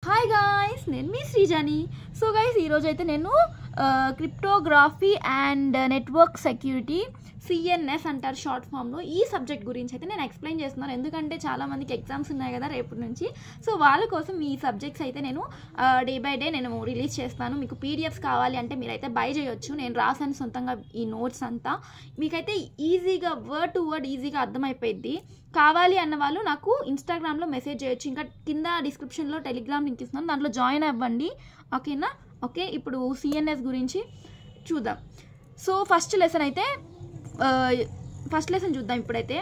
Hi guys, నేను మీ శ్రీజాని. So guys, ఈరోజు అయితే నేను cryptography and network security CNS అంటారు షార్ట్ ఫామ్లో. ఈ సబ్జెక్ట్ గురించి అయితే నేను ఎక్స్ప్లెయిన్ చేస్తున్నాను, ఎందుకంటే చాలామందికి ఎగ్జామ్స్ ఉన్నాయి కదా రేపటి నుంచి. సో వాళ్ళ కోసం ఈ సబ్జెక్ట్స్ అయితే నేను డే బై డే నేను రిలీజ్ చేస్తాను. మీకు పీడిఎఫ్స్ కావాలి అంటే మీరైతే బై చేయొచ్చు. నేను రాసాను సొంతంగా ఈ నోట్స్ అంతా. మీకైతే ఈజీగా వర్డ్ టు వర్డ్ ఈజీగా అర్థమైపోయింది. కావాలి అన్న వాళ్ళు నాకు ఇన్స్టాగ్రామ్లో మెసేజ్ చేయొచ్చు. ఇంకా కింద డిస్క్రిప్షన్లో టెలిగ్రామ్ లింక్ ఇస్తున్నాను, దాంట్లో జాయిన్ అవ్వండి. ఓకేనా? ఓకే, ఇప్పుడు సిఎన్ఎస్ గురించి చూద్దాం. సో ఫస్ట్ లెసన్ చూద్దాం ఇప్పుడైతే.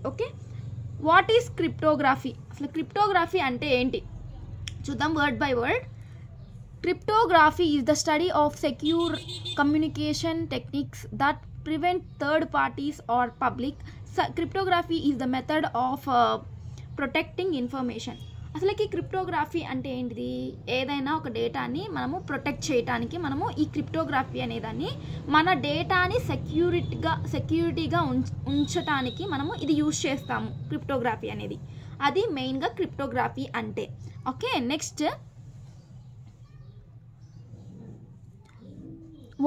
Okay, what is cryptography? అసలు క్రిప్టోగ్రఫీ అంటే ఏంటి చూద్దాం word by word. Cryptography is the study of secure communication techniques that prevent third parties or public. Cryptography is the method of protecting information. అసలుకి cryptography అంటే ఏంటిది? ఏదైనా ఒక డేటాని మనము ప్రొటెక్ట్ చేయడానికి మనము ఈ క్రిప్టోగ్రఫీ అనేదాన్ని మన డేటాని సెక్యూరిటీగా ఉంచటానికి మనము ఇది యూజ్ చేస్తాము. క్రిప్టోగ్రఫీ అనేది అది మెయిన్గా క్రిప్టోగ్రఫీ అంటే. Okay, next,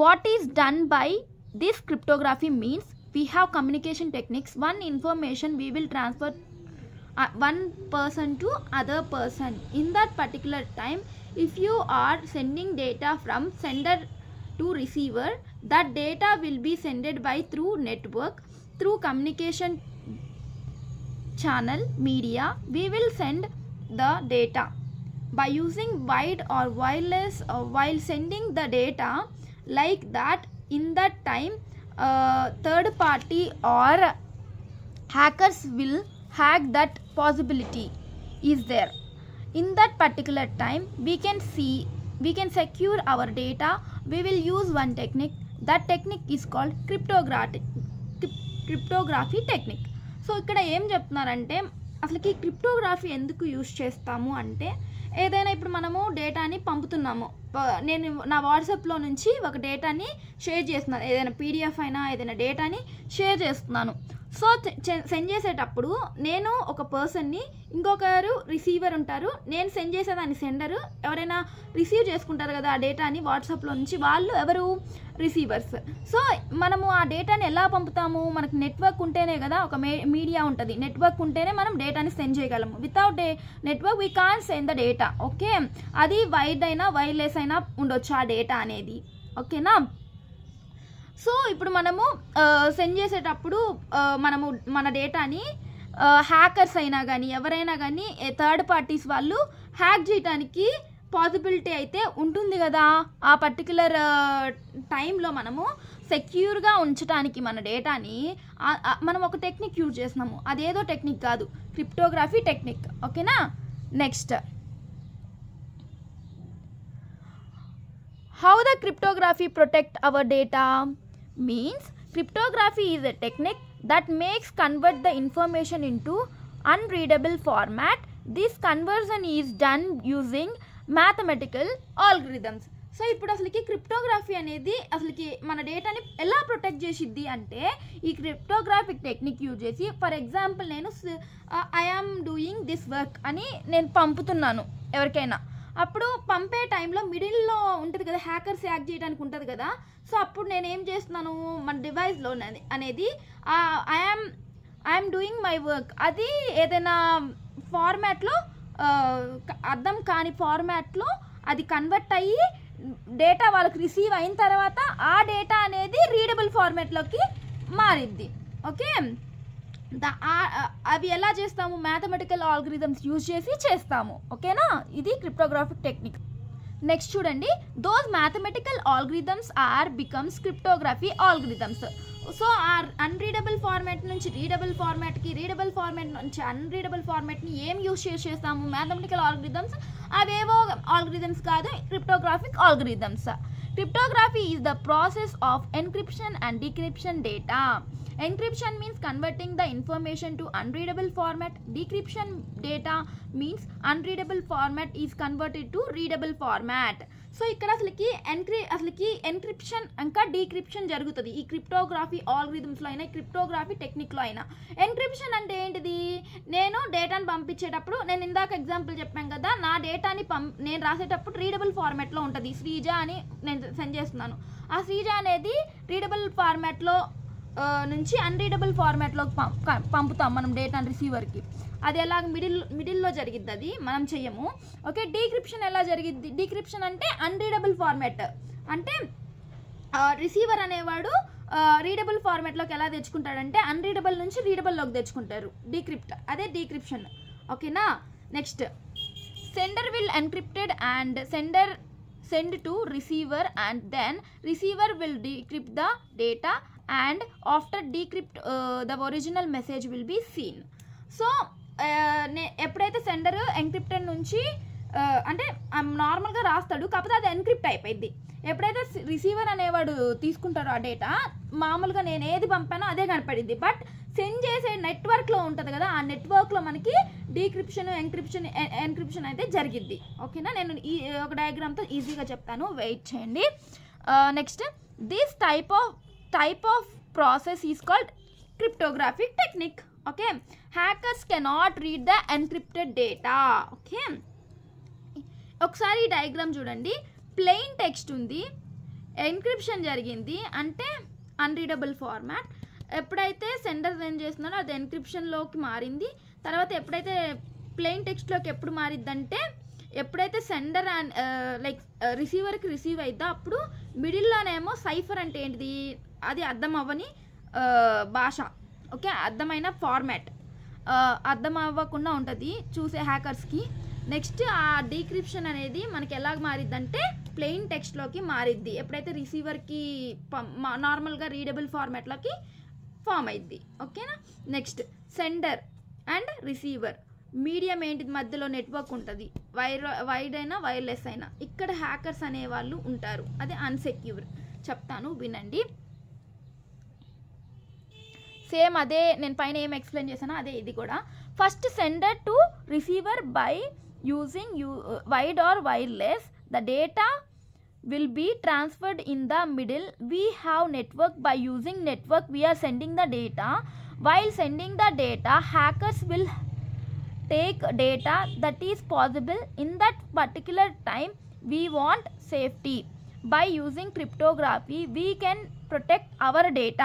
what is done by this cryptography means we have communication techniques. One information we will transfer one person to other person. In that particular time, if you are sending data from sender to receiver, that data will be sent by through network, through communication channel media. We will send the data by using wide or wireless while sending the data. Like that, in that time third party or hackers will hack. That possibility is there. In that particular time we can secure our data. We will use one technique. That technique is called cryptography technique. So ఇక్కడ ఏం చెప్తున్నారంటే, అసలుకి cryptography ఎందుకు use చేస్తాము అంటే, ఏదైనా ఇప్పుడు మనము డేటాని పంపుతున్నాము. నేను నా వాట్సాప్లో నుంచి ఒక డేటాని షేర్ చేస్తున్నాను, ఏదైనా పీడిఎఫ్ అయినా ఏదైనా డేటాని షేర్ చేస్తున్నాను. సో సెండ్ చేసేటప్పుడు నేను ఒక పర్సన్ని, ఇంకొకరు రిసీవర్ ఉంటారు. నేను సెండ్ చేసేదాన్ని సెండరు, ఎవరైనా రిసీవ్ చేసుకుంటారు కదా ఆ డేటాని వాట్సాప్లో నుంచి, వాళ్ళు ఎవరు? రిసీవర్స్. సో మనము ఆ డేటాని ఎలా పంపుతాము? మనకు నెట్వర్క్ ఉంటేనే కదా, ఒక మీడియా ఉంటుంది, నెట్వర్క్ ఉంటేనే మనం డేటాని సెండ్ చేయగలము. Without network we can't send the data. Okay, అది వైడ్ అయినా వైర్లెస్ అయినా ఉండొచ్చు ఆ డేటా అనేది. ఓకేనా? సో ఇప్పుడు మనము సెండ్ చేసేటప్పుడు మనము మన డేటాని హ్యాకర్స్ అయినా కానీ ఎవరైనా కానీ థర్డ్ పార్టీస్ వాళ్ళు హ్యాక్ చేయడానికి పాసిబిలిటీ అయితే ఉంటుంది కదా. ఆ పర్టికులర్ టైంలో మనము సెక్యూర్గా ఉంచడానికి మన డేటాని మనం ఒక టెక్నిక్ యూజ్ చేస్తున్నాము. అదేదో టెక్నిక్ కాదు, క్రిప్టోగ్రఫీ టెక్నిక్. ఓకేనా? Next, how the cryptography protect our data means cryptography is a technique that makes convert the information into unreadable format. This conversion is done using mathematical algorithms. So ఇప్పుడు అసలుకి cryptography అనేది అసలుకి మన డేటాని ఎలా protect చేసిద్ది అంటే, ఈ క్రిప్టోగ్రాఫిక్ టెక్నిక్ యూజ్ చేసి, ఫర్ ఎగ్జాంపుల్ నేను I am doing this work అని నేను పంపుతున్నాను ఎవరికైనా. అప్పుడు పంపే టైంలో మిడిల్లో ఉంటుంది కదా, హ్యాకర్స్ హ్యాక్ చేయడానికి ఉంటుంది కదా. సో అప్పుడు నేను ఏం చేస్తున్నాను, మన డివైస్లో అనేది ఐఎమ్ డూయింగ్ మై వర్క్, అది ఏదైనా ఫార్మాట్లో అర్థం కాని ఫార్మాట్లో అది కన్వర్ట్ అయ్యి డేటా వాళ్ళకి రిసీవ్ అయిన తర్వాత ఆ డేటా అనేది రీడబుల్ ఫార్మాట్లోకి మారిద్ది. ఓకే, అవి ఎలా చేస్తాము? మ్యాథమెటికల్ ఆల్గరిథమ్స్ యూజ్ చేసి చేస్తాము. ఓకేనా? ఇది క్రిప్టోగ్రాఫిక్ టెక్నిక్. నెక్స్ట్ చూడండి, those mathematical algorithms becomes cryptography algorithms. So ఆ అన్రీడబుల్ ఫార్మాట్ నుంచి రీడబుల్ ఫార్మాట్కి, రీడబుల్ ఫార్మాట్ నుంచి అన్రీడబుల్ ఫార్మాట్ని ఏం యూజ్ చేస్తాము? Mathematical algorithms. అవేవో ఆల్గరిథమ్స్ కాదు, cryptographic algorithms. Cryptography is the process of encryption and decryption data. Encryption means converting the information to unreadable format. Decryption data means unreadable format is converted to readable format. So ఇక్కడ అసలుకి encryption ఇంకా decryption జరుగుతుంది ఈ cryptography ఆల్గరిథమ్స్లో అయినా cryptography టెక్నిక్లో అయినా. Encryption అంటే ఏంటిది, నేను డేటాని పంపించేటప్పుడు నేను ఇందాక ఎగ్జాంపుల్ చెప్పాను కదా, నా డేటాని నేను రాసేటప్పుడు రీడబుల్ ఫార్మాట్లో ఉంటుంది. శ్రీజ అని నేను సెండ్ చేస్తున్నాను, ఆ శ్రీజ అనేది రీడబుల్ ఫార్మాట్లో నుంచి అన్రీడబుల్ ఫార్మాట్లోకి పంపుతాం మనం డేటాని రిసీవర్కి. అది ఎలా మిడిల్లో జరిగిద్ది, అది మనం చెయ్యము. ఓకే, డీక్రిప్షన్ ఎలా జరిగిద్ది, డీక్రిప్షన్ అంటే అన్రీడబుల్ ఫార్మాట్, అంటే రిసీవర్ అనేవాడు రీడబుల్ ఫార్మాట్లోకి ఎలా తెచ్చుకుంటాడంటే అన్రీడబుల్ నుంచి రీడబుల్లోకి తెచ్చుకుంటారు, అదే డీక్రిప్షన్. ఓకేనా. Next, sender will encrypted and send to receiver and then receiver will decrypt the data and after decrypt the original message will be seen. So ఎప్పుడైతే sender encrypted నుంచి అంటే నార్మల్గా రాస్తాడు, కాకపోతే అది ఎన్క్రిప్ట్ అయిపోయింది. ఎప్పుడైతే రిసీవర్ అనేవాడు తీసుకుంటాడో ఆ డేటా, మామూలుగా నేను ఏది పంపానో అదే కనపడింది. బట్ సెండ్ చేసే నెట్వర్క్లో ఉంటుంది కదా, ఆ నెట్వర్క్లో మనకి డీక్రిప్షన్ ఎన్క్రిప్షన్ అయితే జరిగిద్ది. ఓకేనా, నేను ఈ ఒక డయాగ్రామ్తో ఈజీగా చెప్తాను, వెయిట్ చేయండి. Next, this type of process is called cryptographic technique. Okay, hackers cannot read the encrypted data. Okay, ఒకసారి ఈ డయాగ్రామ్ చూడండి. ప్లెయిన్ టెక్స్ట్ ఉంది, ఎన్క్రిప్షన్ జరిగింది అంటే అన్రీడబుల్ ఫార్మాట్. ఎప్పుడైతే సెండర్ సెండ్ చేస్తున్నాడో అది ఎన్క్రిప్షన్లోకి మారింది. తర్వాత ఎప్పుడైతే ప్లెయిన్ టెక్స్ట్లోకి ఎప్పుడు మారిద్దంటే ఎప్పుడైతే సెండర్ అండ్ రిసీవర్కి రిసీవ్ అయిద్దో అప్పుడు మిడిల్లోనేమో సైఫర్ అంటే ఏంటిది, అది అర్థం అవ్వని భాష. ఓకే, అర్థమైన ఫార్మాట్ అర్థం అవ్వకుండా ఉంటుంది చూసే హ్యాకర్స్కి. నెక్స్ట్, ఆ డీక్రిప్షన్ అనేది మనకి ఎలా మారిద్దంటే ప్లెయిన్ టెక్స్ట్లోకి మారిద్ది ఎప్పుడైతే రిసీవర్కి నార్మల్గా రీడబుల్ ఫార్మాట్లోకి ఫామ్ అయిద్ది. ఓకేనా. Next, sender and receiver medium ఏంటిది, మధ్యలో నెట్వర్క్ ఉంటుంది, వైడ్ అయినా వైర్లెస్ అయినా. ఇక్కడ హ్యాకర్స్ అనేవాళ్ళు ఉంటారు, అది అన్సెక్యూర్. చెప్తాను వినండి. సేమ్ అదే నేను పైన ఏం ఎక్స్ప్లెయిన్ చేశానో అదే ఇది కూడా. First, sender to receiver by using wired or wireless, the data will be transferred in the middle. We have network. By using network we are sending the data. While sending the data, hackers will take data that is possible in that particular time. We want safety. By using cryptography we can protect our data.